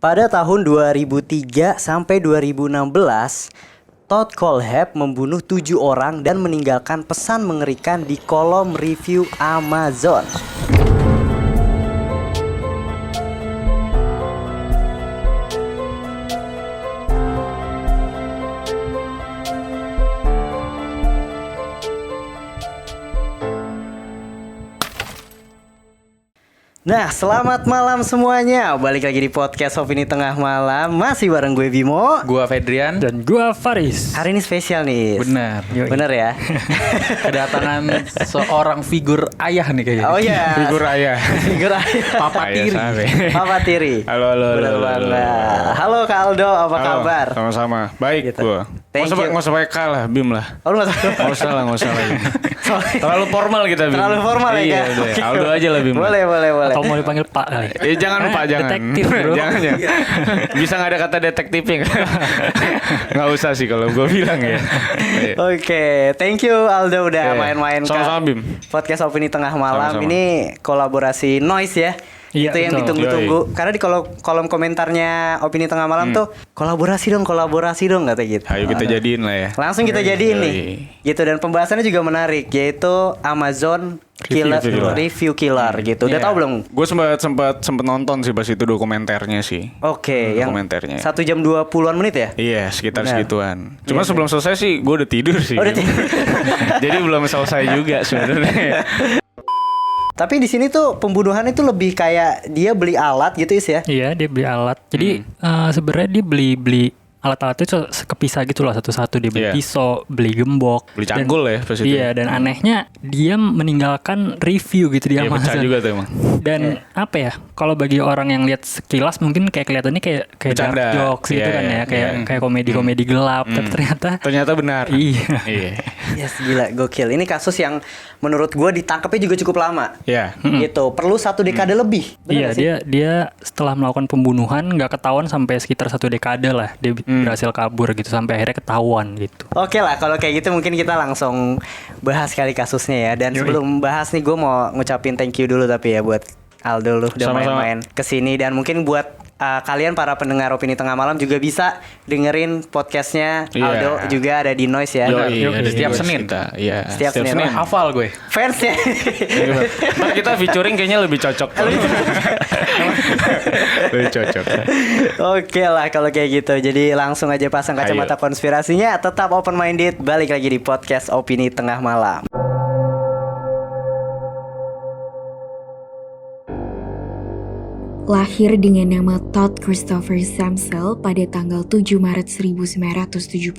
Pada tahun 2003 sampai 2016, Todd Kohlhepp membunuh 7 orang dan meninggalkan pesan mengerikan di kolom review Amazon. Nah, selamat malam semuanya. Balik lagi di podcast Opini Tengah Malam. Masih bareng gue Bimo, gua Fedrian, dan gua Faris. Hari ini spesial nih. Benar. Bener ya. Kedatangan seorang figur ayah nih kayaknya. Oh iya. Figur ayah. Figur ayah. Papa tiri. Papa tiri. Halo. Bener banget. Halo Kak Aldo, apa kabar? Sama-sama. Baik Gitu. gua. Thank you. Nggak usah pakai K lah, Bim lah. Oh, lu Nggak usah lah. Terlalu formal kita, Bim. Terlalu formal ya, Iya, Kak? udah. Oke. Aldo aja lah, Bim. Boleh. Atau mau dipanggil Pak kali. Jangan lupa, jangan. Detektif, bro. Jangan ya. Bisa nggak ada kata detektifnya? Nggak usah sih kalau gua bilang ya. Oke, thank you Aldo udah Iya. main-main Sama-sama, Bim. podcast Opini Tengah Malam. Sama-sama. Ini kolaborasi Noise ya. Iya, Itu yang betul. ditunggu-tunggu. Karena di kolom komentarnya Opini Tengah Malam tuh kolaborasi dong kata gitu. Ayo kita jadiin lah ya. Langsung kita jadiin nih. Yoi. Gitu, dan pembahasannya juga menarik, yaitu Amazon Review Killer gitu. Udah Iya. tahu belum? Gue sempat nonton sih pas itu dokumenternya sih. Oke, yang dokumenternya. 1 jam 20-an menit ya? Iya, sekitar Benar. segituan. Cuma Iya, sebelum selesai sih gue udah tidur sih. Oh, udah tidur. Jadi belum selesai juga sebenarnya. Tapi di sini tuh pembunuhan itu lebih kayak dia beli alat gitu ya? Iya, dia beli alat. Jadi sebenarnya dia beli alat-alat itu kepisah gitu loh satu-satu. Dia beli Iya. pisau, beli gembok, Beli cangkul ya pas itu. Iya, dan anehnya dia meninggalkan review gitu di Iya, pecah Amazon. juga tuh emang. Dan apa ya? Kalau bagi orang yang lihat sekilas mungkin kayak kelihatannya kayak dark Bercanda. jokes gitu Iya, kan ya, iya. kayak komedi-komedi gelap, tapi Ternyata benar. iya. Iya. Yes, gila, gokil. Ini kasus yang menurut gue ditangkapnya juga cukup lama. Iya. Gitu, perlu 1 dekade lebih. Bener Iya, gak sih? dia setelah melakukan pembunuhan nggak ketahuan sampai sekitar 1 dekade lah. Dia berhasil kabur gitu sampai akhirnya ketahuan gitu. Oke lah, kalau kayak gitu mungkin kita langsung bahas kali kasusnya ya. Dan sebelum bahas nih, gue mau ngucapin thank you dulu tapi ya buat Aldo, lu udah Sama-sama. main-main kesini. Dan mungkin buat kalian para pendengar Opini Tengah Malam juga bisa dengerin podcastnya Iya. Aldo, juga ada di Noise ya. Yoi, ada Setiap di Senin. kita. Iya. Setiap Senin. Hafal gue. Fansnya. Ntar kita featuring kayaknya lebih cocok. Lebih cocok. Oke lah kalau kayak gitu. Jadi langsung aja pasang kacamata Ayo. konspirasinya. Tetap open minded. Balik lagi di podcast Opini Tengah Malam. Lahir dengan nama Todd Christopher Samsel pada tanggal 7 Maret 1971,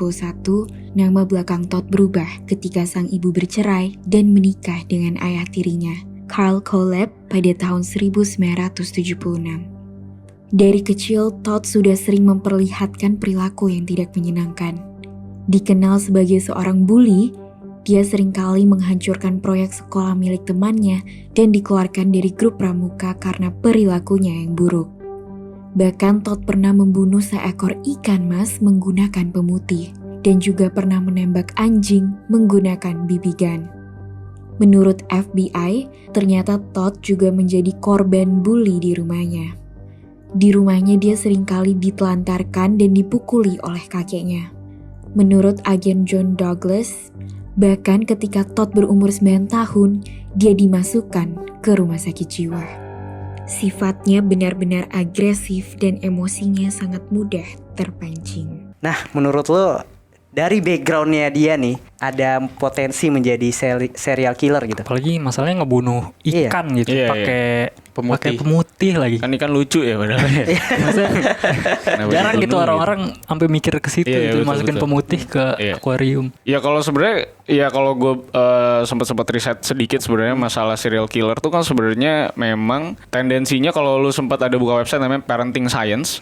nama belakang Todd berubah ketika sang ibu bercerai dan menikah dengan ayah tirinya, Carl Kohlhepp, pada tahun 1976. Dari kecil, Todd sudah sering memperlihatkan perilaku yang tidak menyenangkan. Dikenal sebagai seorang bully, dia seringkali menghancurkan proyek sekolah milik temannya dan dikeluarkan dari grup pramuka karena perilakunya yang buruk. Bahkan Todd pernah membunuh seekor ikan mas menggunakan pemutih dan juga pernah menembak anjing menggunakan BB gun. Menurut FBI, ternyata Todd juga menjadi korban bully di rumahnya. Di rumahnya dia seringkali ditelantarkan dan dipukuli oleh kakeknya. Menurut agen John Douglas, bahkan ketika Todd berumur 9 tahun, dia dimasukkan ke rumah sakit jiwa. Sifatnya benar-benar agresif dan emosinya sangat mudah terpancing. Nah, menurut lo dari backgroundnya dia nih, ada potensi menjadi serial killer gitu? Apalagi masalahnya ngebunuh ikan gitu, Iya, pakai Pemutih. pemutih lagi. Kan ikan lucu ya padahal. Maksudnya Kenapa jarang gitu dibunuh orang-orang sampai mikir ke situ Iya, gitu, betul, masukin betul. pemutih ke Iya. akuarium. Ya kalau sebenarnya ya kalau gue sempat riset sedikit sebenarnya masalah serial killer tuh kan sebenarnya memang tendensinya kalau lu sempat ada buka website namanya Parenting Science,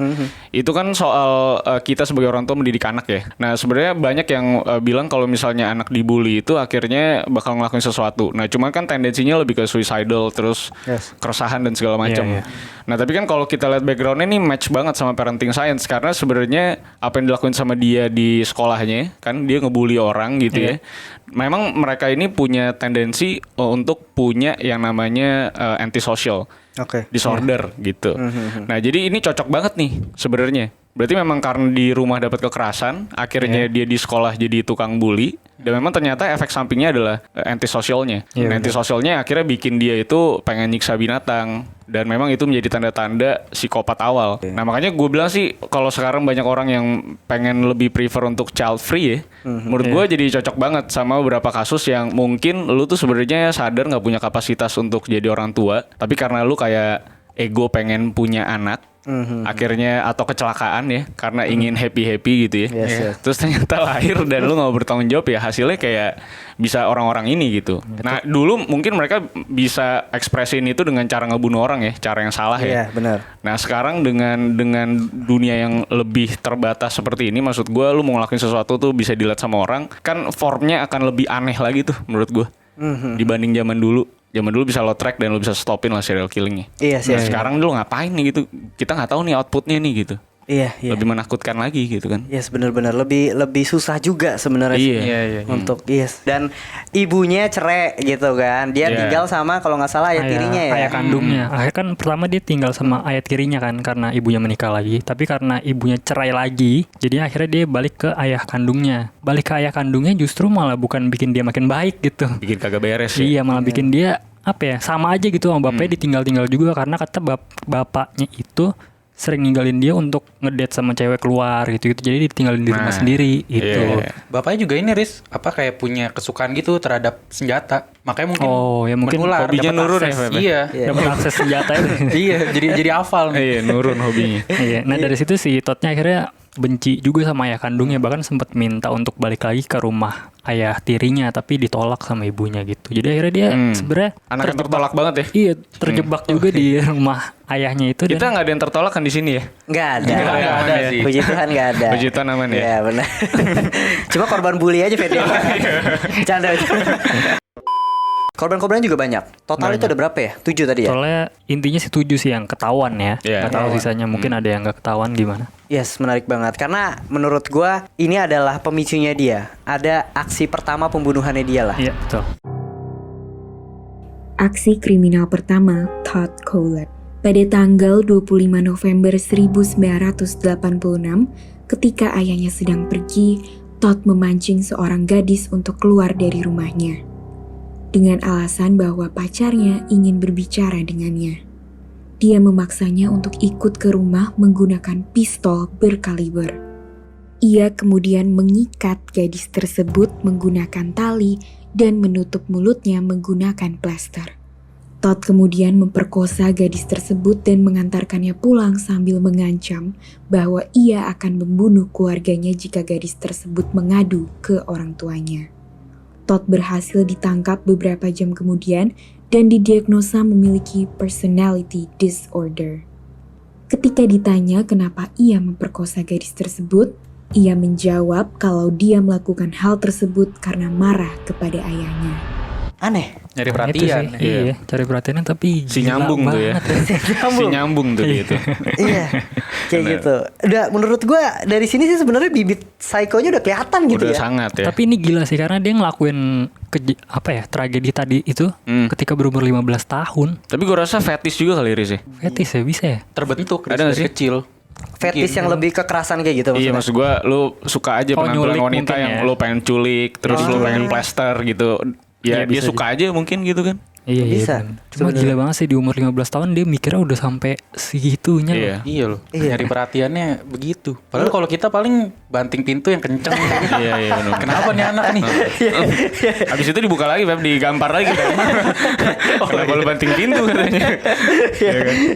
itu kan soal kita sebagai orang tua mendidik anak ya. Nah sebenarnya banyak yang bilang kalau misalnya anak dibully itu akhirnya bakal ngelakuin sesuatu. Nah cuman kan tendensinya lebih ke suicidal terus Yes. keresahan kekerasan dan segala macam. Iya, iya. Nah tapi kan kalau kita lihat backgroundnya nih match banget sama parenting science karena sebenarnya apa yang dilakuin sama dia di sekolahnya kan dia ngebully orang gitu ya. Memang mereka ini punya tendensi untuk punya yang namanya antisocial disorder gitu. Nah jadi ini cocok banget nih sebenarnya. Berarti memang karena di rumah dapat kekerasan, akhirnya dia di sekolah jadi tukang bully. Dan memang ternyata efek sampingnya adalah antisosialnya. Nah, antisosialnya akhirnya bikin dia itu pengen nyiksa binatang. Dan memang itu menjadi tanda-tanda psikopat awal. Nah makanya gue bilang sih kalau sekarang banyak orang yang pengen lebih prefer untuk child free ya. Menurut gue jadi cocok banget sama beberapa kasus yang mungkin lu tuh sebenarnya sadar gak punya kapasitas untuk jadi orang tua. Tapi karena lu kayak ego pengen punya anak. Akhirnya atau kecelakaan ya karena ingin happy gitu ya. Terus ternyata lahir dan lu nggak bertanggung jawab ya hasilnya kayak bisa orang-orang ini gitu. Nah dulu mungkin mereka bisa ekspresin itu dengan cara ngebunuh orang ya, cara yang salah ya. Iya benar. Nah sekarang dengan dunia yang lebih terbatas seperti ini, maksud gue lu mau ngelakuin sesuatu tuh bisa dilihat sama orang, kan formnya akan lebih aneh lagi tuh menurut gue dibanding zaman dulu. Zaman dulu bisa lo track dan lo bisa stopin lah serial killingnya. Iya sih. Nah, sekarang dulu ngapain nih gitu? Kita nggak tahu nih outputnya nih gitu. Iya. Lebih menakutkan lagi gitu kan? Yes, benar-benar lebih susah juga sebenarnya. Iya. Untuk dan ibunya cerai gitu kan. Dia tinggal sama kalau nggak salah ayah tirinya ya. Ayah kandungnya. Akhirnya kan pertama dia tinggal sama ayah tirinya kan karena ibunya menikah lagi. Tapi karena ibunya cerai lagi, jadi akhirnya dia balik ke ayah kandungnya. Balik ke ayah kandungnya justru malah bukan bikin dia makin baik gitu. Bikin kagak beres ya. Iya, malah bikin dia apa ya? Sama aja gitu sama bapaknya ditinggal-tinggal juga karena kata bapaknya itu sering ninggalin dia untuk ngedate sama cewek keluar gitu. Jadi ditinggalin di rumah sendiri itu. Bapaknya juga ini Riz, apa kayak punya kesukaan gitu terhadap senjata. Makanya mungkin mungkin menular, hobinya dapat nurun akses. ya, Dapat akses senjata itu. Iya, jadi hafal nih. Iya, nurun hobinya. Iya, nah dari situ si Toddnya akhirnya benci juga sama ayah kandungnya, bahkan sempat minta untuk balik lagi ke rumah ayah tirinya tapi ditolak sama ibunya gitu. Jadi akhirnya dia sebenarnya Anak yang tertolak banget ya. Iya, terjebak juga di rumah ayahnya itu. Kita nggak ada yang tertolak kan di sini ya? Nggak ada. Nggak ada sih. Puji Tuhan nggak ada. Puji Tuhan aman ya. Iya benar. Cuma korban bully aja Fede. Canda. Korban-korban juga banyak. Total itu ada berapa ya? 7 tadi ya? Soalnya intinya sih 7 sih yang ketahuan ya. Iya. Nggak tahu sisanya mungkin ada yang nggak ketahuan gimana. Yes, menarik banget. Karena menurut gua ini adalah pemicunya dia. Ada aksi pertama pembunuhannya dia lah. Iya, betul. Aksi kriminal pertama Todd Collett. Pada tanggal 25 November 1986, ketika ayahnya sedang pergi, Todd memancing seorang gadis untuk keluar dari rumahnya. Dengan alasan bahwa pacarnya ingin berbicara dengannya. Dia memaksanya untuk ikut ke rumah menggunakan pistol berkaliber. Ia kemudian mengikat gadis tersebut menggunakan tali dan menutup mulutnya menggunakan plester. Todd kemudian memperkosa gadis tersebut dan mengantarkannya pulang sambil mengancam bahwa ia akan membunuh keluarganya jika gadis tersebut mengadu ke orang tuanya. Todd berhasil ditangkap beberapa jam kemudian dan didiagnosa memiliki personality disorder. Ketika ditanya kenapa ia memperkosa gadis tersebut, ia menjawab kalau dia melakukan hal tersebut karena marah kepada ayahnya. Aneh. Nyari Itu perhatian. sih, iya, cari perhatiannya tapi Si gila nyambung tuh ya. banget. Si nyambung tuh gitu. Iya. Kayak gitu. Udah menurut gua dari sini sih sebenarnya bibit psikonya udah kelihatan gitu Udah ya. sangat ya. Tapi ini gila sih karena dia ngelakuin tragedi tadi itu ketika berumur 15 tahun. Tapi gue rasa fetish juga kali Riz ya. Fetis ya bisa ya. Terbentuk Ada nggak dari sih? kecil. Fetish yang lebih kekerasan kayak gitu Iya maksudnya. maksud gue lu suka aja penampilan nyulik wanita mungkin yang ya. lu pengen culik, terus lu pengen plaster gitu. Ya Iya, dia bisa suka aja mungkin gitu kan. Iya, Bisa, bener. Cuma gila banget sih di umur 15 tahun dia mikirnya udah sampai segitunya loh. Iya. Iya loh, Iya. nyari perhatiannya begitu. Padahal kalau kita paling banting pintu yang kenceng. Iya benar. Kenapa nih anak nih? Habis itu dibuka lagi, Feb, digampar lagi kita. Kenapa lu banting pintu katanya?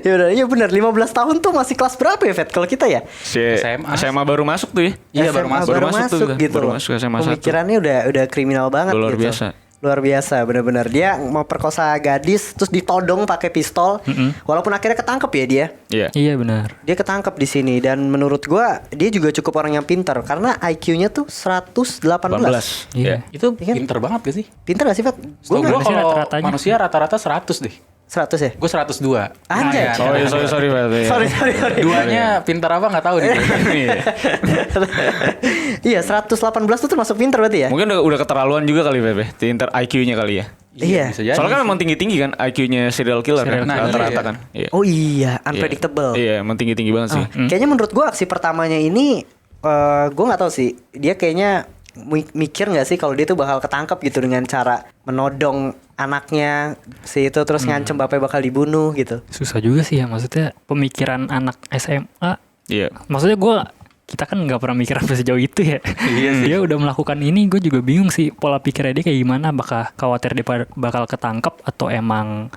Ya udah, iya benar. 15 tahun tuh masih kelas berapa ya, Fet? Kalau kita ya? Si SMA. SMA baru masuk tuh ya. Iya, baru masuk. Baru masuk masuk tuh kita. gitu. Baru masuk SMA 1. Pemikirannya udah kriminal banget Luar gitu. biasa. Luar biasa, benar-benar dia memperkosa gadis terus ditodong pakai pistol. Walaupun akhirnya ketangkep ya dia. Iya. Iya benar. Dia ketangkep di sini dan menurut gua dia juga cukup orang yang pintar karena IQ-nya tuh 118. 18. Iya. Itu Iya kan? pinter banget gak sih? Pintar gak sih, Fet? Setahu Gua gue nggak. sih kalau rata-ratanya. manusia rata-rata 100 deh. 100 ya? Gue 102. Anjay. Nah, Oh iya, sorry Pak. Sorry. Duanya pintar apa nggak tahu nih. Iya 118 tuh termasuk pinter berarti ya? Mungkin udah keterlaluan juga kali Pepe. Tinter IQ-nya kali ya. Iya. Bisa jadi. Soalnya kan memang tinggi-tinggi kan IQ-nya serial killer kan. Nah, Rata-rata iya. kan. Iya. Oh iya, unpredictable. Iya, emang tinggi-tinggi banget sih. Kayaknya menurut gue aksi pertamanya ini gue nggak tahu sih. Dia kayaknya mikir nggak sih kalau dia tuh bakal ketangkep gitu dengan cara menodong anaknya si itu terus ngancem bapaknya bakal dibunuh gitu. Susah juga sih ya, maksudnya pemikiran anak SMA. Iya. Maksudnya kita kan nggak pernah mikir sampai sejauh itu ya. Iya sih. Dia udah melakukan ini, gue juga bingung sih pola pikirnya dia kayak gimana. Bakal khawatir dia bakal ketangkep atau emang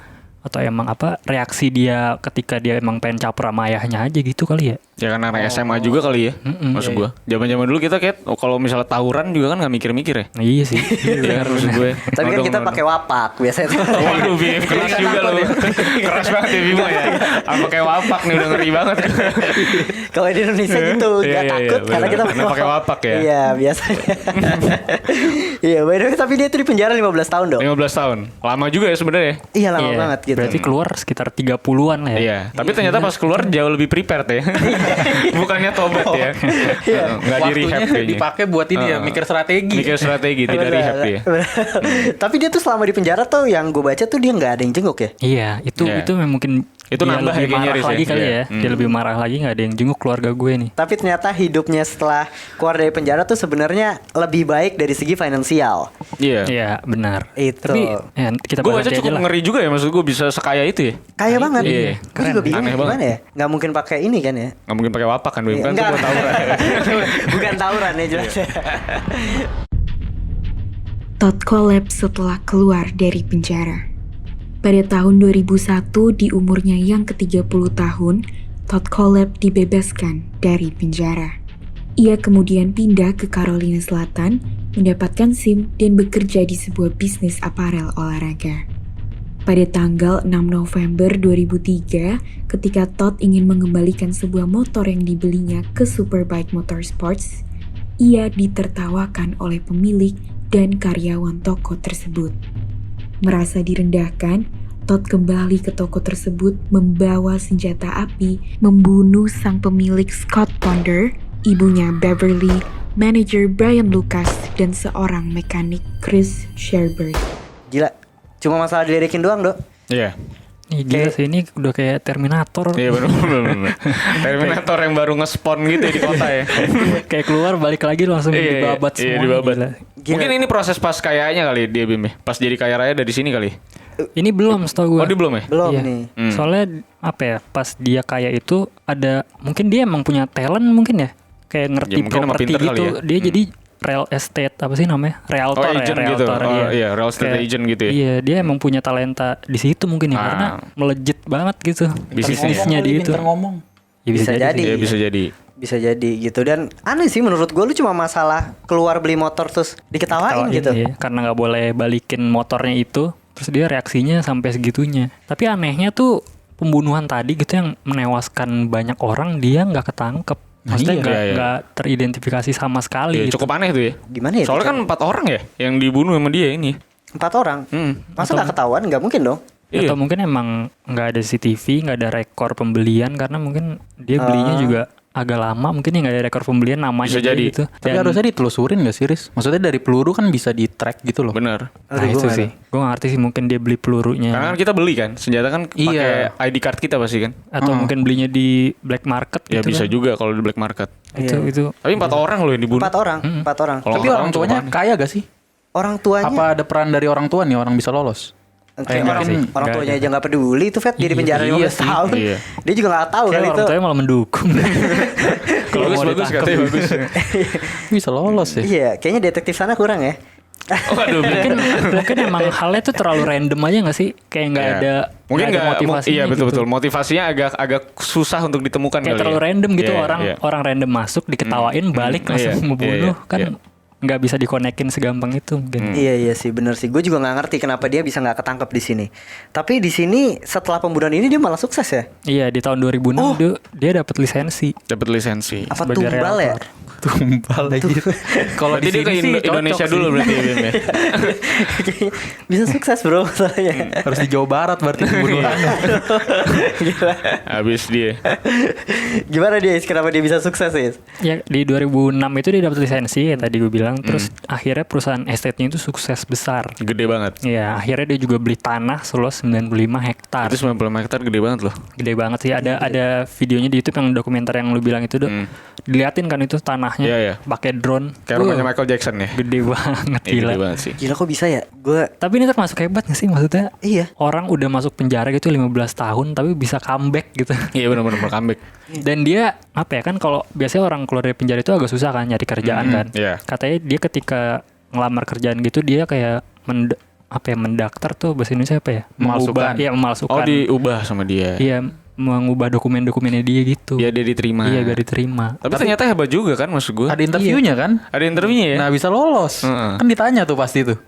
apa reaksi dia ketika dia emang pengen caper sama ayahnya aja gitu kali ya. Ya kan anak SMA juga kali ya. Maksud gua. Zaman-zaman dulu kita kayak kalau misalnya tawuran juga kan enggak mikir-mikir ya. Nah, iya sih. Iya maksud gue. Tapi kan kita pakai wapak biasanya. Waduh, Bim, keras juga lo. Keras banget ya Bimo ya. Apa kayak wapak nih udah ngeri banget. Kalau di Indonesia gitu Iya, nggak iya, takut iya, karena bener. kita Karena pakai wapak ya. Iya biasanya. Iya by the way tapi dia tuh di penjara 15 tahun dong. 15 tahun. Lama juga ya sebenarnya. Iya lama Iya, banget gitu. Berarti keluar sekitar 30-an lah ya. Iya, tapi ternyata pas keluar jauh lebih prepared ya. Bukannya tobat ya. Enggak di rehab Waktunya kayaknya. dipakai buat ini ya, mikir strategi. Mikir strategi tidak Bener, rehab ya. bener. Tapi dia tuh selama di penjara tuh yang gue baca tuh dia nggak ada yang jenguk ya. Iya, itu Iya. mungkin Itu dia nambah lebih ya kayaknya, marah Riz, ya? lagi kali Iya. ya. Dia lebih marah lagi nggak ada yang jenguk keluarga gue nih. Tapi ternyata hidupnya setelah keluar dari penjara tuh sebenarnya lebih baik dari segi finansial. Iya. Iya, benar. Itu. Tapi ya, kita Gue bahas baca nanti aja cukup lah. ngeri juga ya, maksud gue bisa sekaya itu ya. Kaya banget. iya. Gue juga bingung Aneh gimana banget. ya. Nggak mungkin pakai ini kan ya. Nggak mungkin pakai wapak kan, Bim, kan itu Enggak. buat tawuran. Bukan tawuran ya jelas. Todd collapse setelah keluar dari penjara. Pada tahun 2001 di umurnya yang ke-30 tahun, Todd collapse dibebaskan dari penjara. Ia kemudian pindah ke Carolina Selatan, mendapatkan SIM dan bekerja di sebuah bisnis aparel olahraga. Pada tanggal 6 November 2003, ketika Todd ingin mengembalikan sebuah motor yang dibelinya ke Superbike Motorsports, ia ditertawakan oleh pemilik dan karyawan toko tersebut. Merasa direndahkan, Todd kembali ke toko tersebut membawa senjata api membunuh sang pemilik Scott Ponder, ibunya Beverly, manajer Brian Lucas, dan seorang mekanik Chris Sherberg. Gila. Cuma masalah dilirikin doang, Dok. Iya. Ih, gila sih ini udah kayak Terminator. Iya benar. Terminator yang baru nge-spawn gitu ya di kota ya. Kayak keluar balik lagi langsung dibabat iya, semuanya. dibabat. Gila. Gila. Mungkin ini proses pas kayanya kali dia Bim ya. Pas jadi kaya raya dari sini kali. Ini belum setahu gue. Oh, dia belum ya? Belum Iya. nih. Soalnya apa ya? Pas dia kaya itu ada mungkin dia emang punya talent mungkin ya. Kayak ngerti Ya, mungkin emang properti pinter kali gitu. ya. Dia jadi real estate apa sih namanya? Realtor Oh, agent gitu. Oh, iya, real estate agent gitu ya. Iya, dia emang punya talenta di situ mungkin ya karena melejit banget gitu. Bisnisnya dia itu. Pinter ngomong. Ya, Bisa jadi. sih. Iya bisa jadi. Bisa jadi gitu. Dan aneh sih menurut gue lu cuma masalah keluar beli motor terus diketawain Tawain, gitu. iya. Karena nggak boleh balikin motornya itu, terus dia reaksinya sampai segitunya. Tapi anehnya tuh pembunuhan tadi gitu yang menewaskan banyak orang dia nggak ketangkep. Maksudnya iya, nggak iya. nggak teridentifikasi sama sekali. Iya, gitu. cukup aneh tuh ya. Gimana ya? Soalnya kan 4 orang ya yang dibunuh sama dia ini. 4 orang. Masa nggak ketahuan? Nggak mungkin dong. Atau mungkin emang nggak ada CCTV, nggak ada rekor pembelian karena mungkin dia belinya juga agak lama, mungkin ya nggak ada rekor pembelian namanya Bisa dia jadi. gitu. Tapi harusnya ditelusurin gak sih, Riz? Maksudnya dari peluru kan bisa di-track gitu loh. Bener. Nah Aduh, itu gua sih, gue nggak ngerti sih mungkin dia beli pelurunya Karena kan kita beli kan senjata kan pakai Iya. ID card kita pasti kan. atau mungkin belinya di black market Ya gitu bisa kan. juga kalau di black market. Itu Tapi 4 orang loh yang dibunuh. 4 orang. 4 orang. Kalau Tapi orang cukup tuanya aneh. kaya gak sih? Orang tuanya. Apa ada peran dari orang tua nih orang bisa lolos? Kayak Enggak orang, sih. orang Enggak tuanya ada. aja nggak peduli itu Fed dia di penjara Iya 15 sih. tahun. Iya. Dia juga nggak tahu Kayak kali orang itu. tuanya malah mendukung. Kalau Bagus mau bagus ditangkap. katanya bagus. Bisa lolos ya? Iya, kayaknya detektif sana kurang ya. Waduh, mungkin emang halnya tuh terlalu random aja nggak sih? Kayak nggak Iya. ada Mungkin nggak ada nggak motivasinya iya betul gitu. betul motivasinya agak susah untuk ditemukan Kayak kali terlalu ya. random gitu Iya, orang iya. orang random masuk diketawain balik langsung Iya, membunuh iya, kan iya. nggak bisa dikonekin segampang itu mungkin. Iya sih bener sih. Gue juga nggak ngerti kenapa dia bisa nggak ketangkep di sini. Tapi di sini setelah pembunuhan ini dia malah sukses ya. Iya di tahun 2006 dia dapat lisensi. Dapat lisensi. Apa Sebagai tumbal ya? realtor. Tumbal lagi. Kalau Berarti di dia ke sini sih Indonesia cocok dulu sih. berarti Bim ya. Bisa sukses bro masalahnya. Harus di Jawa Barat berarti pembunuhannya. Gila. Habis dia. Gimana dia Is? Kenapa dia bisa sukses Is? Ya di 2006 itu dia dapat lisensi ya tadi gue bilang. Terus akhirnya perusahaan estate-nya itu sukses besar. Gede banget. Ya akhirnya dia juga beli tanah seluas 95 hektar. Itu 90 hektar gede banget loh. Gede banget sih. Ada videonya di YouTube yang dokumenter yang lu bilang itu diliatin kan itu tanahnya Iya, iya. pakai drone. Kayak rumahnya Michael Jackson ya. Gede banget Iya, gila. gede banget sih. Gila kok bisa ya? Gue Tapi ini termasuk hebat gak sih maksudnya? iya. Orang udah masuk penjara gitu 15 tahun tapi bisa comeback gitu. Iya benar-benar comeback. Dan dia apa ya kan kalau biasanya orang keluar dari penjara itu agak susah kan nyari kerjaan kan. iya. Katanya dia ketika ngelamar kerjaan gitu dia kayak mendaftar tuh bahasa Indonesia apa ya? Memalsukan. Iya, memalsukan. Oh diubah sama dia. Iya, mengubah dokumen-dokumennya dia gitu. Biar dia diterima. Iya, biar diterima. Tapi ternyata hebat juga kan maksud gue. Ada interviewnya kan? Ada interviewnya ya. Nah bisa lolos. Heeh. Kan ditanya tuh pasti tuh.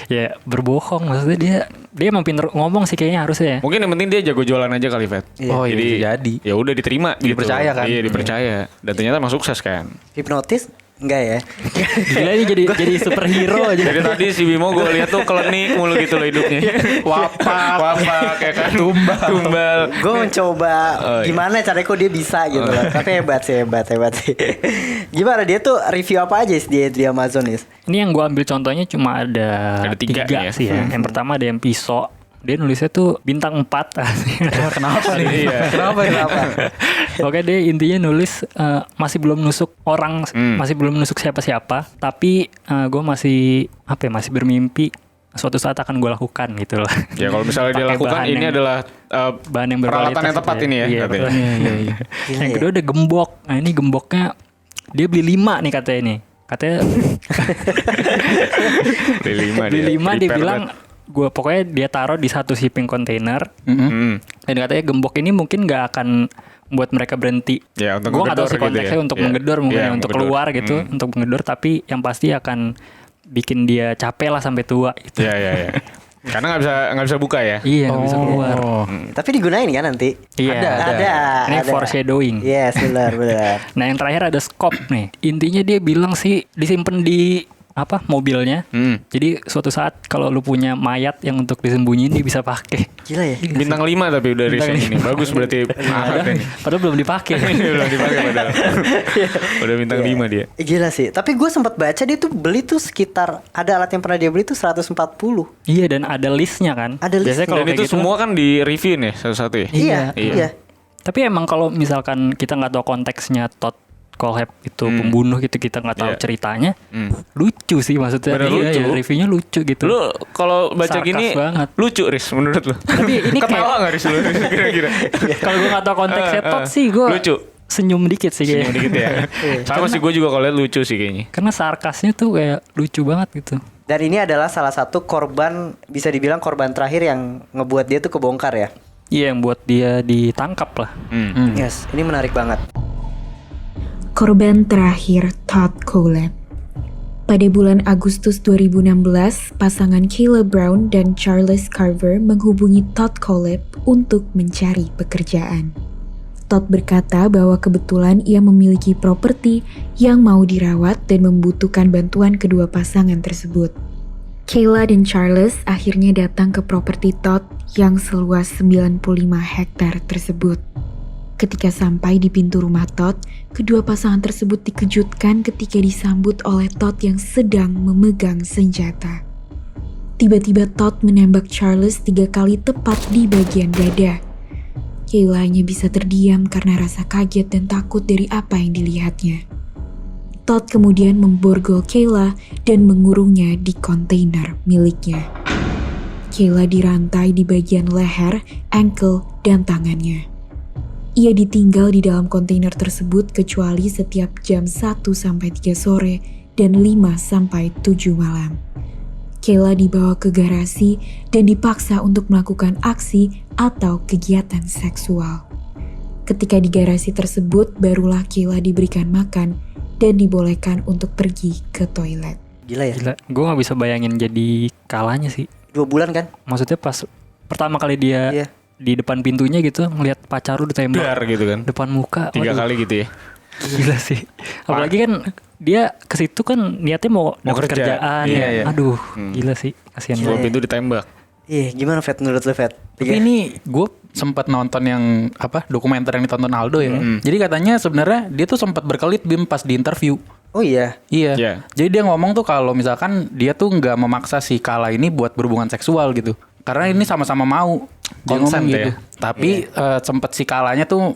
Ya berbohong maksudnya dia emang pinter ngomong sih kayaknya harusnya ya. Mungkin yang penting dia jago jualan aja kali Fet. Oh iya, bisa jadi. Ya udah diterima gitu. Dipercaya kan? Iya dipercaya. Dan ternyata emang sukses kan. Hipnotis? Enggak ya? Gila ini jadi superhero aja. Jadi tadi si Bimo gue lihat tuh klenik mulu gitu loh hidupnya. Wapak ya kan. Tumbal. Gue mencoba Oh, iya. gimana caranya kok dia bisa gitu loh. Tapi hebat sih. Gimana dia tuh review apa aja sih dia di Amazon Is? Ini yang gue ambil contohnya cuma ada Ada tiga nih ya. sih ya. Yang pertama ada yang pisau. Dia nulisnya tuh bintang 4. Kenapa nih? Iya. Kenapa? Pokoknya dia intinya nulis masih belum nusuk orang, masih belum nusuk siapa-siapa. Tapi gue masih masih bermimpi suatu saat akan gue lakukan gitu loh. Ya kalau misalnya dia Pakai lakukan bahan ini yang- adalah Bahan yang peralatan berkualitas yang tepat gitu ini ya. Iya, katanya. betul. Yang kedua ada gembok. Nah ini gemboknya dia beli 5 nih katanya nih. Katanya Beli 5 beli 5 dia Prepare bilang gue pokoknya dia taruh di satu shipping container. banget. Hmm. Dan katanya gembok ini mungkin nggak akan buat mereka berhenti. Ya, untuk Gue nggak tahu menggedor sih konteksnya gitu ya. untuk Iya. menggedor mungkin Iya, ya, untuk menggedor. keluar gitu, untuk menggedor. Tapi yang pasti akan bikin dia capek lah sampai tua. Gitu. Iya. Karena nggak bisa buka ya. Iya nggak bisa keluar. Tapi digunain kan nanti? Iya. Ada. Ini ada. foreshadowing. Yes, benar. Nah yang terakhir ada scope nih. Intinya dia bilang sih disimpan di mobilnya. Jadi suatu saat kalau lu punya mayat yang untuk disembunyiin dia bisa pakai. Gila ya? Bintang 5 tapi udah Bintang riset ini. Bagus berarti Padahal, ini. padahal belum dipakai. Belum dipakai padahal. Udah bintang 5 dia. Gila sih. Tapi gue sempat baca dia tuh beli tuh sekitar ada alat yang pernah dia beli tuh 140. Iya dan ada listnya kan. Ada listnya. Biasanya kalau Dan kayak itu gitu, semua kan di review nih satu-satu ya. Iya. Tapi emang kalau misalkan kita nggak tahu konteksnya Todd Kohlhepp itu pembunuh gitu kita nggak tahu Iya. ceritanya, lucu sih maksudnya. Bener, Iya, lucu. ya, reviewnya lucu gitu. Lu kalau baca Sarkas gini banget. lucu Riz menurut lu. Tapi ini Ketawa kayak nggak Riz lu Riz, kira-kira? kalau gue nggak tahu konteksnya Todd sih gue Lucu. senyum dikit sih Senyum kayaknya. dikit ya. Sama sih gue juga kalau lihat lucu sih kayaknya. Karena sarkasnya tuh kayak lucu banget gitu. Dan ini adalah salah satu korban, bisa dibilang korban terakhir yang ngebuat dia tuh kebongkar ya. Iya yang buat dia ditangkap lah. Yes, ini menarik banget. Korban terakhir Todd Kohlhepp. Pada bulan Agustus 2016, pasangan Kayla Brown dan Charles Carver menghubungi Todd Kohlhepp untuk mencari pekerjaan. Todd berkata bahwa kebetulan ia memiliki properti yang mau dirawat dan membutuhkan bantuan kedua pasangan tersebut. Kayla dan Charles akhirnya datang ke properti Todd yang seluas 95 hektar tersebut. Ketika sampai di pintu rumah Todd, kedua pasangan tersebut dikejutkan ketika disambut oleh Todd yang sedang memegang senjata. Tiba-tiba Todd menembak Charles 3 kali tepat di bagian dada. Kayla hanya bisa terdiam karena rasa kaget dan takut dari apa yang dilihatnya. Todd kemudian memborgol Kayla dan mengurungnya di kontainer miliknya. Kayla dirantai di bagian leher, ankle, dan tangannya. Ia ditinggal di dalam kontainer tersebut kecuali setiap jam 1-3 sore dan 5-7 malam. Kayla dibawa ke garasi dan dipaksa untuk melakukan aksi atau kegiatan seksual. Ketika di garasi tersebut, barulah Kayla diberikan makan dan dibolehkan untuk pergi ke toilet. Gila ya? Gila, gue nggak bisa bayangin jadi kalahnya sih. 2 bulan kan? Maksudnya pas pertama kali dia Iya. di depan pintunya gitu ngelihat pacar lu ditembak Dar gitu kan. depan muka. 3 waduh. kali gitu ya. Gila sih. Apalagi kan dia ke situ kan niatnya mau dapet kerja. kerjaan. Iya, iya. Aduh, gila sih. Kasihan Sebelum banget. itu ditembak. Iya, gimana Fet menurut lu Fet? Tapi ini gue sempat nonton yang dokumenter yang ditonton Aldo ya. Jadi katanya sebenarnya dia tuh sempat berkelit Bim pas di interview. Oh iya. Iya. Iya. Jadi dia ngomong tuh kalau misalkan dia tuh nggak memaksa si Kala ini buat berhubungan seksual gitu. Karena ini sama-sama mau. Dia Consent ngomong ya? gitu. Tapi sempet si Kalanya tuh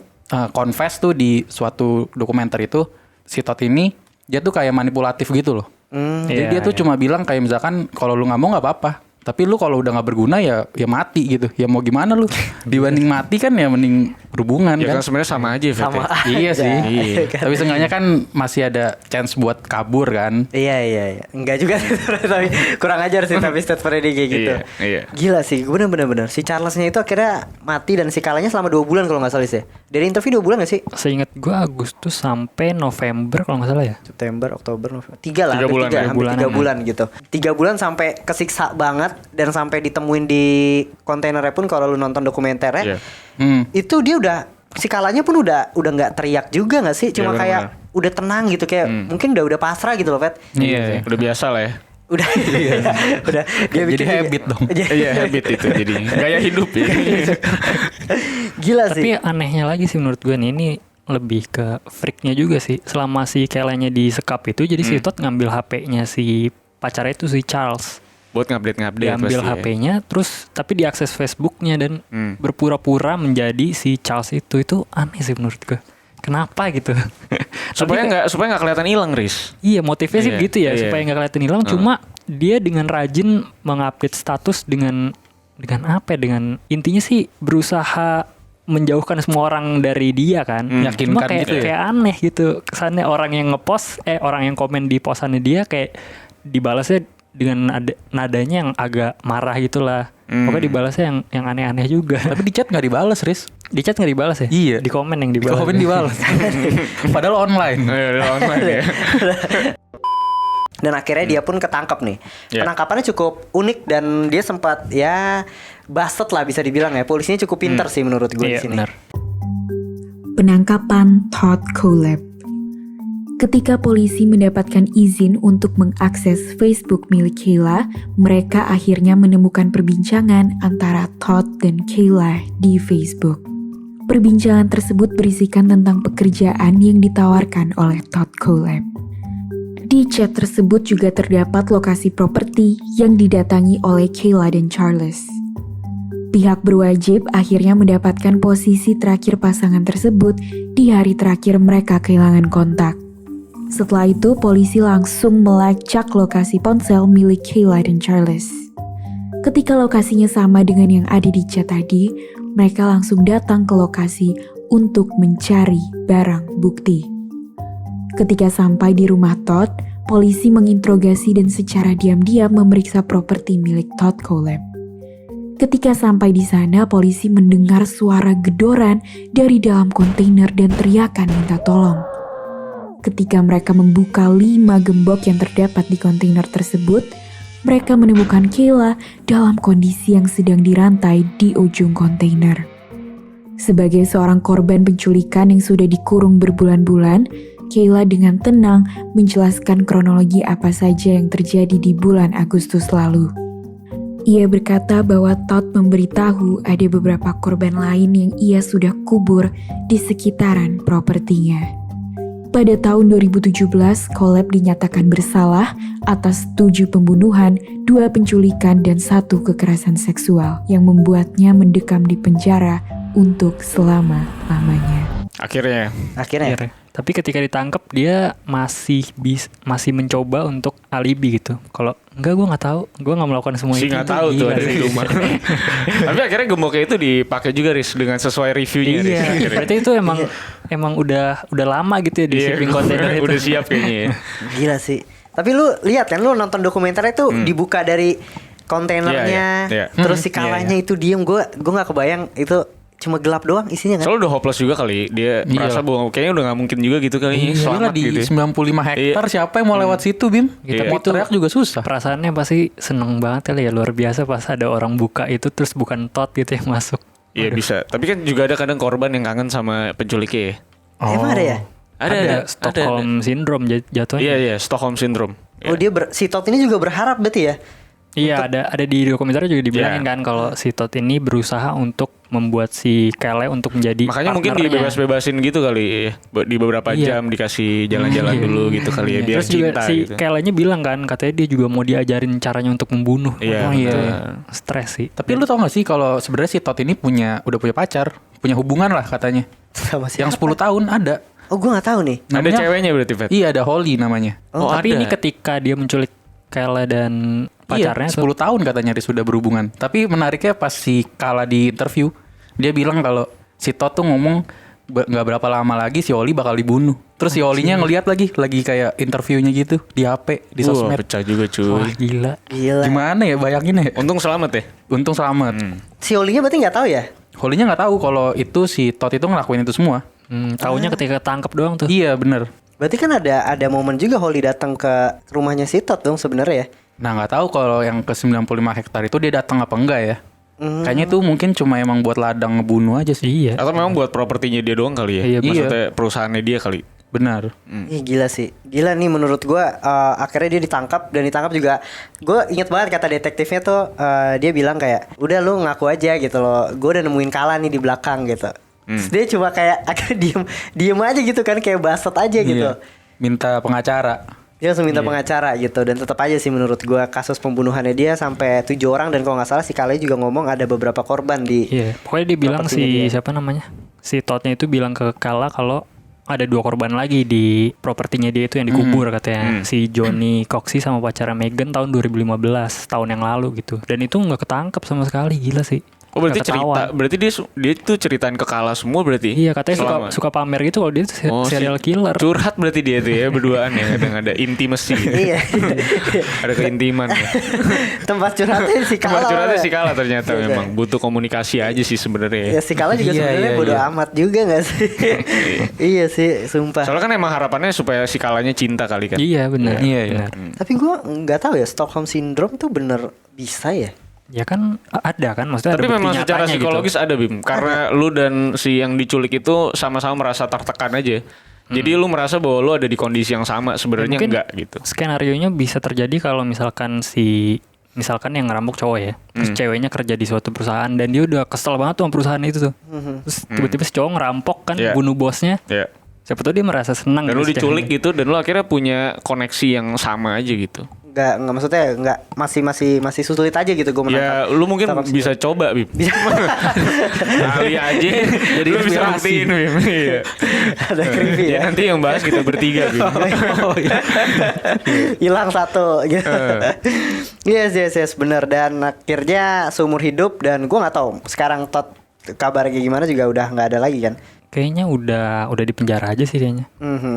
confess tuh di suatu dokumenter itu si Todd ini dia tuh kayak manipulatif gitu loh. Jadi Iya, dia tuh cuma bilang kayak misalkan kalau lu nggak mau nggak apa-apa. Tapi lu kalau udah nggak berguna ya mati gitu. Ya mau gimana lu? Dibanding mati kan ya mending berhubungan Ya kan. kan sebenarnya sama aja Fet. Sama ya. Iya sih. Iya kan? Tapi seenggaknya kan masih ada chance buat kabur kan. Iya. Enggak juga sih, tapi kurang ajar sih tapi statementnya dia kayak gitu. Iya. Gila sih, bener. Si Charlesnya itu akhirnya mati dan si Kalanya selama 2 bulan kalau nggak salah sih. Dari interview 2 bulan nggak sih? Seingat gue Agustus sampai November kalau nggak salah ya. September, Oktober, November. 3 lah, 3 hampir bulan ya. hampir 3 bulan gitu. 3 bulan sampai kesiksa banget dan sampai ditemuin di kontainernya pun kalau lu nonton dokumenternya. Iya. Itu dia udah si Kalanya pun udah nggak teriak juga nggak sih? Cuma Iya, kayak benar. udah tenang gitu kayak mungkin udah pasrah gitu loh, Fet. Iya. Udah biasa lah ya. Udah udah dia Jadi bikin juga- habit dong. Iya habit itu jadi gaya hidup ya. Gila Tapi sih. anehnya lagi sih menurut gue nih, ini lebih ke freaknya juga sih. Selama si Kelanya disekap itu, jadi si Todd ngambil HP-nya si pacarnya itu si Charles. Buat ngupdate Diambil pasti ya. HP-nya, terus tapi diakses Facebook-nya dan berpura-pura menjadi si Charles itu aneh sih menurut gue. Kenapa gitu? Supaya Tapi nggak kelihatan hilang, Riz. iya, motifnya sih Iya, gitu ya, iya. supaya nggak kelihatan hilang. Cuma dia dengan rajin mengupdate status dengan apa ya? Dengan intinya sih berusaha menjauhkan semua orang dari dia kan. Cuma Yakinkan kayak, gitu ya. kayak aneh gitu. Kesannya orang yang ngepost, orang yang komen di postannya dia kayak dibalasnya dengan nadanya yang agak marah gitulah. Pokoknya dibalasnya yang aneh-aneh juga. Tapi di chat nggak dibales, Riz. Di chat nggak dibalas ya? Iya. Di komen yang Di dibalas. komen dibales. Padahal online. Udah online ya. Dan akhirnya dia pun ketangkep nih. Iya. Penangkapannya cukup unik dan dia sempat ya busted lah bisa dibilang ya. Polisinya cukup pinter sih menurut gue di Iya, sini. benar. Penangkapan Todd Kohlhepp. Ketika polisi mendapatkan izin untuk mengakses Facebook milik Kayla, mereka akhirnya menemukan perbincangan antara Todd dan Kayla di Facebook. Perbincangan tersebut berisikan tentang pekerjaan yang ditawarkan oleh Todd Kohlhepp. Di chat tersebut juga terdapat lokasi properti yang didatangi oleh Kayla dan Charles. Pihak berwajib akhirnya mendapatkan posisi terakhir pasangan tersebut di hari terakhir mereka kehilangan kontak. Setelah itu, polisi langsung melacak lokasi ponsel milik Kayla dan Charles. Ketika lokasinya sama dengan yang ada di chat tadi, mereka langsung datang ke lokasi untuk mencari barang bukti. Ketika sampai di rumah Todd, polisi menginterogasi dan secara diam-diam memeriksa properti milik Todd Kohlhepp. Ketika sampai di sana, polisi mendengar suara gedoran dari dalam kontainer dan teriakan minta tolong. Ketika mereka membuka 5 gembok yang terdapat di kontainer tersebut, mereka menemukan Kayla dalam kondisi yang sedang dirantai di ujung kontainer. Sebagai seorang korban penculikan yang sudah dikurung berbulan-bulan, Kayla dengan tenang menjelaskan kronologi apa saja yang terjadi di bulan Agustus lalu. Ia berkata bahwa Todd memberitahu ada beberapa korban lain yang ia sudah kubur di sekitaran propertinya. Pada tahun 2017, Kohlhepp dinyatakan bersalah atas 7 pembunuhan, 2 penculikan, dan 1 kekerasan seksual yang membuatnya mendekam di penjara untuk selama-lamanya. Akhirnya. Akhirnya. Tapi ketika ditangkap dia masih mencoba untuk alibi gitu. Kalau enggak, gue nggak tahu, gue nggak melakukan semua Si itu. nggak tahu tuh Gila ada di sih. rumah. Tapi akhirnya gemboknya itu dipakai juga Riz dengan sesuai reviewnya. Riz, Iya, akhirnya. berarti itu emang udah lama gitu ya di Iya, shipping kontainer itu. udah siap kayaknya ya. Gila sih. Tapi lu lihat kan, lu nonton dokumenternya tuh dibuka dari kontainernya, Iya, iya. terus si Kalanya itu diem. Gue nggak kebayang itu cuma gelap doang isinya kan. Soalnya udah hopeless juga kali. Dia merasa bahwa kayaknya udah gak mungkin juga gitu kali. Iya, Selamat di gitu. 95 hektar siapa yang mau lewat situ, Bim? Gitu. Mau Itu teriak juga susah. Perasaannya pasti seneng banget ya, luar biasa pas ada orang buka itu terus bukan Todd gitu yang masuk. Iya bisa. Tapi kan juga ada kadang korban yang kangen sama penculiknya ya. Emang ada ya? Ada Stockholm Syndrome jatuhnya. Iya, Stockholm Syndrome. Oh dia si Todd ini juga berharap berarti ya? Iya, ada di dokumenter juga dibilangin kan kalau si Todd ini berusaha untuk membuat si Kyle untuk menjadi Makanya mungkin partnernya. dibebas-bebasin gitu kali ya. Di beberapa Iya. jam dikasih jalan-jalan dulu gitu kali ya biar Terus juga cinta si gitu. Kyle-nya bilang kan katanya dia juga mau diajarin caranya untuk membunuh. Iya, Oh, betul. Stres sih. Tapi lu tau gak sih kalau sebenarnya si Todd ini udah punya pacar, punya hubungan lah katanya. Sama siapa? Yang 10 tahun ada. Oh gue nggak tahu nih. Ada Namanya- ceweknya berarti, Fet? Iya, ada Holly namanya. Oh, Tapi ada. ini ketika dia menculik Kyle dan pacarnya Iya, 10 tahun katanya dia sudah berhubungan. Tapi menariknya pas si Kala di interview, dia bilang kalau si Todd tuh ngomong nggak berapa lama lagi si Oli bakal dibunuh. Terus si Olinya ngeliat lagi kayak interviewnya gitu di HP, di Wah, sosmed. pecah juga Wah cuy. gila. Gila. Gimana ya bayangin ya? Untung selamat ya. Untung selamat. Si Olinya berarti nggak tahu ya? Holly-nya nggak tahu kalau itu si Todd itu ngelakuin itu semua. Taunya ketika ketangkep doang tuh. Iya bener. Berarti kan ada momen juga Holly datang ke rumahnya si Todd dong sebenarnya ya? Nah nggak tahu kalau yang ke 95 hektar itu dia datang apa enggak ya? Kayaknya itu mungkin cuma emang buat ladang ngebunuh aja sih. Iya. Atau memang buat propertinya dia doang kali ya? Iya, Maksudnya perusahaannya dia kali. Benar. Ih gila sih. Gila nih menurut gua akhirnya dia ditangkap dan ditangkap juga. Gue inget banget kata detektifnya tuh dia bilang kayak udah lu ngaku aja gitu loh. Gue udah nemuin Kala nih di belakang gitu. Terus dia cuma kayak akhirnya diem aja gitu kan kayak baset aja gitu. Iya. Minta pengacara. Dia langsung minta pengacara gitu dan tetap aja sih menurut gua kasus pembunuhannya dia sampai 7 orang dan kalau nggak salah si Kale juga ngomong ada beberapa korban di. Iya. Pokoknya dia bilang propertinya dia. siapa namanya? Si Todd-nya itu bilang ke Kala kalau ada 2 korban lagi di propertinya dia itu yang dikubur katanya. Si Johnny Coxey sama pacarnya Megan tahun 2015, tahun yang lalu gitu. Dan itu nggak ketangkep sama sekali, gila sih. Oh berarti Nggak ketahuan. berarti dia tuh ceritain ke Kala semua berarti? Iya, katanya Selama. suka pamer gitu kalau dia tuh serial killer. Curhat berarti dia tuh ya berduaan ya kadang ada intimacy. Iya. Ada keintiman ya. Tempat curhatnya si Kala. Tempat curhatnya ya. si Kala ternyata Iya. memang butuh komunikasi aja sih sebenarnya. Ya si Kala juga Iya, sebenarnya iya, bodo iya. amat juga gak sih? Iya sih, sumpah. Soalnya kan emang harapannya supaya si Kalanya cinta kali kan. Iya, benar. Iya, iya. Benar. Tapi gua nggak tahu ya Stockholm Syndrome tuh bener bisa ya? Ya kan ada kan, maksudnya Tapi ada bukti memang secara nyatanya psikologis gitu. ada Bim. Karena lu dan si yang diculik itu sama-sama merasa tertekan aja. Jadi lu merasa bahwa lu ada di kondisi yang sama sebenarnya Mungkin enggak gitu. Skenario-nya bisa terjadi kalau misalkan misalkan yang ngerampok cowok ya, terus ceweknya kerja di suatu perusahaan dan dia udah kesel banget tuh sama perusahaan itu tuh. Terus tiba-tiba si cowok ngerampok kan, Iya. bunuh bosnya. Ya. Siapa tahu dia merasa senang Dan gitu lu si diculik ceweknya. gitu dan lu akhirnya punya koneksi yang sama aja gitu. Nggak maksudnya nggak masih sulit aja gitu gue Ya menangkap. lu mungkin Stockholm bisa coba Bim. Bisa. Kali aja jadi lu bisa inspirasi. buktiin Bim. Iya. Ada creepy Ya ya. nanti yang bahas kita bertiga Bim. Oh, iya. Hilang satu gitu. Yes bener. Dan akhirnya seumur hidup dan gue nggak tahu sekarang Todd kabarnya gimana juga udah nggak ada lagi kan. Kayaknya udah di penjara aja sih kayaknya.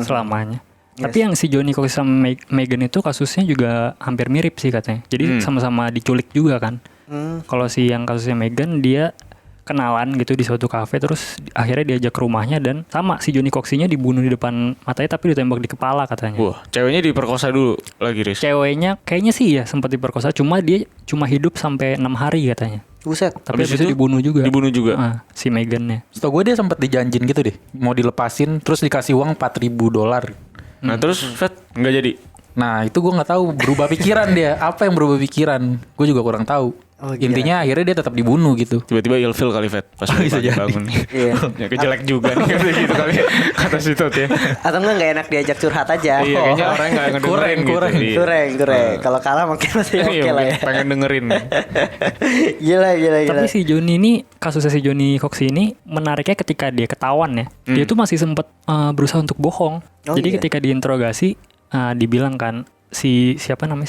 Selamanya. Tapi yang si Johnny Cox sama Megan itu kasusnya juga hampir mirip sih katanya. Jadi sama-sama diculik juga kan. Kalau si yang kasusnya Megan dia kenalan gitu di suatu kafe terus akhirnya diajak ke rumahnya dan sama si Johnny Cox-nya dibunuh di depan matanya tapi ditembak di kepala katanya. Wah, ceweknya diperkosa dulu lagi Riz. Ceweknya kayaknya sih ya sempat diperkosa cuma dia cuma hidup sampai 6 hari katanya. Buset. Tapi Habis habis itu dibunuh juga. Dibunuh juga. Si Megan-nya. Setahu gue dia sempat dijanjin gitu deh, mau dilepasin terus dikasih uang $4.000. Nah, terus Fed nggak jadi. Nah itu gue nggak tahu berubah pikiran dia. Apa yang berubah pikiran? Gue juga kurang tahu. Oh, gila. Intinya akhirnya dia tetap dibunuh gitu. Tiba-tiba ilfil kali Fed pas Bisa jadi. bangun nih. Iya. Ya kejelek juga nih gitu kali kata si Tot ya. Atau nggak enak diajak curhat aja. Iya, kayaknya orang nggak ngedengerin gitu. kurang. Iya. Kurang. Kalau kalah mungkin masih Iya, oke lah mungkin ya. pengen dengerin. Gila. Tapi si Johnny ini kasusnya si Johnny Cox ini menariknya ketika dia ketahuan ya. Dia tuh masih sempat berusaha untuk bohong. Oh, Jadi iya. ketika diinterogasi dibilang kan si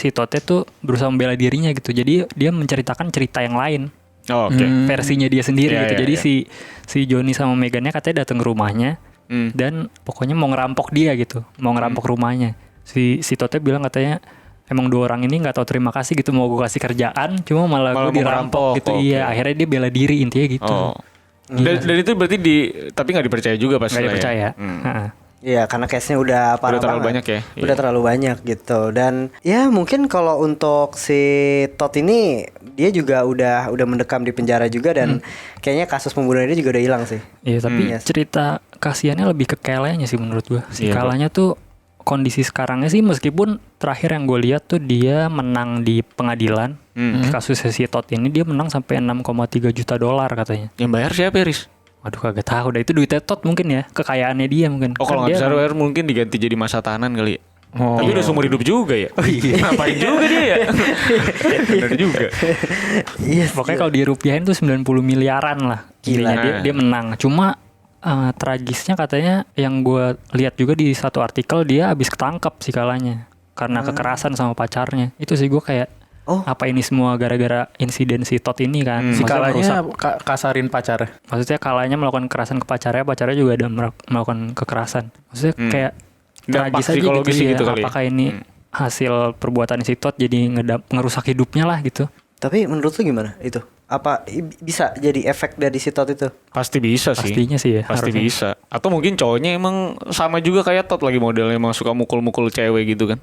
Totte tuh berusaha membela dirinya gitu. Jadi dia menceritakan cerita yang lain. Oh, oke. Versinya dia sendiri Iya, gitu. iya, Jadi iya. si Johnny sama Megannya katanya datang ke rumahnya dan pokoknya mau ngerampok dia gitu. Mau ngerampok rumahnya. Si Totte bilang katanya emang 2 orang ini nggak tahu terima kasih gitu, mau gue kasih kerjaan cuma malah Malah gue mau dirampok ngerampok, gitu. oke. Iya, akhirnya dia bela diri intinya gitu. Oh. Dan itu berarti tapi nggak dipercaya juga pasti Nggak lah ya. dipercaya. Hmm. Ha-ha. Iya, karena case-nya udah parah terlalu banget. banyak ya? Udah Iya. terlalu banyak gitu. Dan ya mungkin kalau untuk si Todd ini dia juga udah mendekam di penjara juga dan kayaknya kasus pembunuhan dia juga udah hilang sih. Iya, tapi Yes. cerita kasihannya lebih ke Kelenya sih menurut gua. Si Iya, Kalanya tuh kondisi sekarangnya sih meskipun terakhir yang gue lihat tuh dia menang di pengadilan. Kasus si Todd ini dia menang sampai 6,3 juta dolar katanya. Yang bayar siapa ya, Riz? Waduh kagak tahu dah itu duitnya Todd mungkin ya, kekayaannya dia mungkin. Oh kalau Kan nggak dia bisa bayar mungkin diganti jadi masa tahanan kali ya. Oh. Tapi udah seumur hidup juga ya. Oh iya. Ngapain juga dia ya? Bener juga. Iya. Pokoknya kalau dirupiahin tuh 90 miliaran lah. Gila. Intinya dia menang. Cuma tragisnya katanya yang gue lihat juga di satu artikel dia habis ketangkep si Kalanya karena kekerasan sama pacarnya. Itu sih gue kayak apa ini semua gara-gara insiden si Todd ini kan. Si Maksudnya Kalanya merusak- kasarin pacarnya. maksudnya Kalanya melakukan kekerasan ke pacarnya juga ada melakukan kekerasan. Maksudnya kayak Dampak tragis aja psikologis gitu gitu ya. kali ya. Apakah ini hasil perbuatan si Todd jadi ngerusak hidupnya lah gitu. Tapi menurut lu gimana itu? Apa bisa jadi efek dari si Todd itu? Pasti bisa sih. Pastinya sih ya, Pasti harusnya. bisa. Atau mungkin cowoknya emang sama juga kayak Todd lagi modelnya emang suka mukul-mukul cewek gitu kan.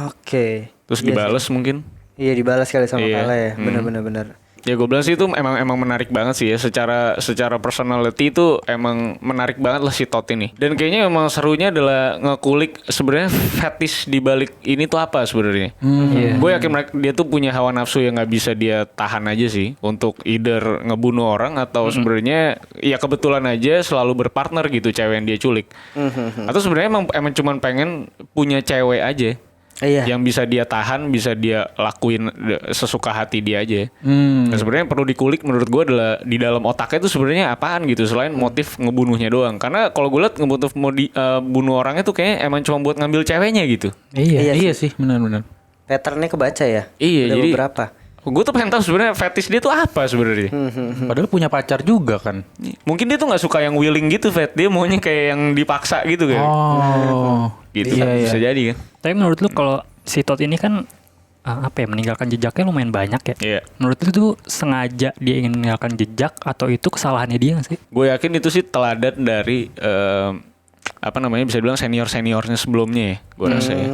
Oke. Terus Iya dibales sih. mungkin. Iya dibalas kali sama Iya. Kala ya. Benar-benar. Ya gue bilang sih itu emang menarik banget sih ya, secara personality itu emang menarik banget lah si Todd ini. Dan kayaknya emang serunya adalah ngekulik sebenarnya fetish di balik ini tuh apa sebenarnya. Iya. Gue yakin dia tuh punya hawa nafsu yang nggak bisa dia tahan aja sih untuk either ngebunuh orang atau sebenarnya ya kebetulan aja selalu berpartner gitu cewek yang dia culik. Atau sebenarnya emang cuman pengen punya cewek aja. Iya. Yang bisa dia tahan, bisa dia lakuin sesuka hati dia aja. Dan sebenarnya yang perlu dikulik menurut gue adalah di dalam otaknya itu sebenarnya apaan gitu selain motif ngebunuhnya doang. Karena kalau gue liat motif bunuh orangnya tuh kayaknya emang cuma buat ngambil ceweknya gitu. Iya Iya sih, benar-benar. Patternnya kebaca ya. Iya, Ada jadi beberapa. gue tuh pengen tahu sebenarnya fetish dia tuh apa sebenarnya. Padahal punya pacar juga kan. Mungkin dia tuh nggak suka yang willing gitu, dia maunya kayak yang dipaksa gitu kan. Oh. Gitu Iya, bisa iya. jadi kan. Tapi menurut lu kalau si Todd ini kan apa ya, meninggalkan jejaknya lumayan banyak ya. Iya. Menurut lu tuh sengaja dia ingin meninggalkan jejak atau itu kesalahannya dia nggak sih? Gue yakin itu sih teladan dari apa namanya bisa dibilang seniornya sebelumnya ya. Gue rasa ya.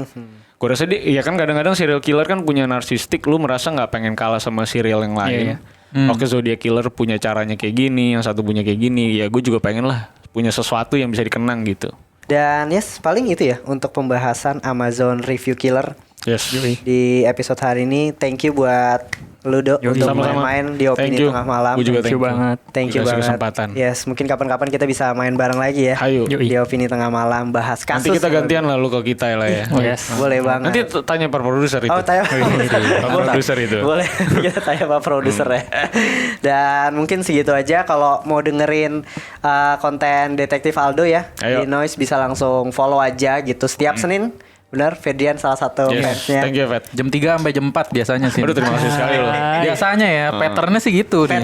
Gue rasa dia, ya kan kadang-kadang serial killer kan punya narsistik, lu merasa nggak pengen kalah sama serial yang lain. Iya, Oke, Zodiac Killer punya caranya kayak gini, yang satu punya kayak gini, ya gue juga pengen lah punya sesuatu yang bisa dikenang gitu. Dan yes, paling itu ya untuk pembahasan Amazon Review Killer Yes. di episode hari ini. Thank you buat Ludo untuk Sama-sama. main di Opini Thank you. Tengah Malam. Gue juga Thank you banget. Thank you Dikasih banget. kesempatan. Yes, mungkin kapan-kapan kita bisa main bareng lagi ya. Hayu. Di Opini Tengah Malam bahas kasus. Nanti kita gantian lah lu ke kita lah ya. Yes. Boleh banget. Nanti tanya para produser itu. Oh, tanya Pak produser itu. Boleh kita tanya Pak produser ya. Dan mungkin segitu aja. Kalau mau dengerin konten Detektif Aldo ya Ayo. di Noise bisa langsung follow aja gitu setiap Senin. Benar, Ferdian salah satu Yes. fansnya. Thank you, Fat. Jam 3 sampai jam 4 biasanya sih. Aduh, terima kasih sekali loh. Biasanya ya, patternnya sih gitu nih.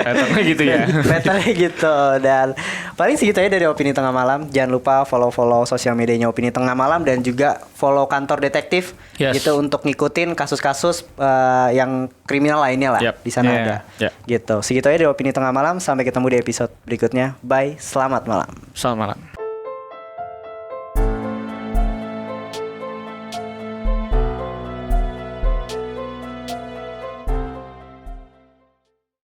Patternnya gitu ya. Betternya gitu. Dan paling segitu aja dari Opini Tengah Malam. Jangan lupa follow sosial medianya Opini Tengah Malam dan juga follow kantor detektif Yes. gitu untuk ngikutin kasus-kasus yang kriminal lainnya lah. Yep. Di sana Yeah. ada. Yeah. Gitu. Segitu aja dari Opini Tengah Malam. Sampai ketemu di episode berikutnya. Bye. Selamat malam. Selamat malam.